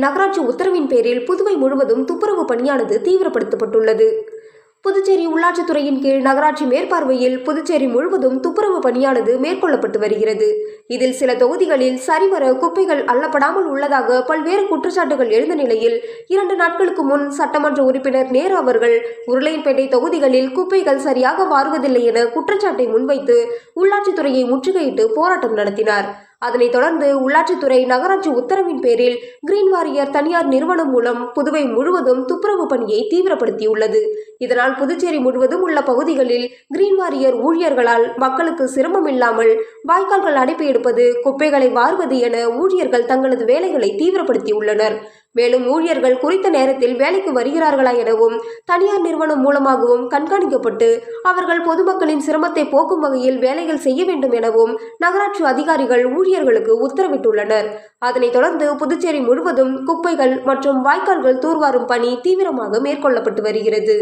நகராட்சி உத்தரவின் பேரில் புதுவை முழுவதும் துப்புரவு பணியானது தீவிரப்படுத்தப்பட்டுள்ளது. புதுச்சேரி உள்ளாட்சித்துறையின் கீழ் நகராட்சி மேற்பார்வையில் புதுச்சேரி முழுவதும் துப்புரவு பணியானது மேற்கொள்ளப்பட்டு வருகிறது. இதில் சில தொகுதிகளில் சரிவர குப்பைகள் அள்ளப்படாமல் உள்ளதாக பல்வேறு குற்றச்சாட்டுகள் எழுந்த நிலையில் 2 நாட்களுக்கு முன் சட்டமன்ற உறுப்பினர் நேரு அவர்கள் உருளையன்பேட்டை தொகுதிகளில் குப்பைகள் சரியாக வாருவதில்லை என குற்றச்சாட்டை முன்வைத்து உள்ளாட்சித்துறையை முற்றுகையிட்டு போராட்டம் நடத்தினார். அதனைத் தொடர்ந்து உள்ளாட்சித்துறை நகராட்சி உத்தரவின் பேரில் கிரீன் வாரியர் தனியார் நிறுவனம் மூலம் புதுவை முழுவதும் துப்புரவு பணியை தீவிரப்படுத்தியுள்ளது. இதனால் புதுச்சேரி முழுவதும் உள்ள பகுதிகளில் கிரீன் வாரியர் ஊழியர்களால் மக்களுக்கு சிரமம் இல்லாமல் வாய்க்கால்கள் அடைப்பு எடுப்பது, குப்பைகளை வாருவது என ஊழியர்கள் தங்களது வேலைகளை தீவிரப்படுத்தியுள்ளனர். மேலும் ஊழியர்கள் குறித்த நேரத்தில் வேலைக்கு வருகிறார்களா எனவும் தனியார் நிறுவனம் மூலமாகவும் கண்காணிக்கப்பட்டு அவர்கள் பொதுமக்களின் சிரமத்தை போக்கும் வகையில் வேலைகள் செய்ய வேண்டும் எனவும் நகராட்சி அதிகாரிகள் ஊழியர்களுக்கு உத்தரவிட்டுள்ளனர். அதனைத் தொடர்ந்து புதுச்சேரி முழுவதும் குப்பைகள் மற்றும் வாய்க்கால்கள் தூர்வாரும் பணி தீவிரமாக மேற்கொள்ளப்பட்டு வருகிறது.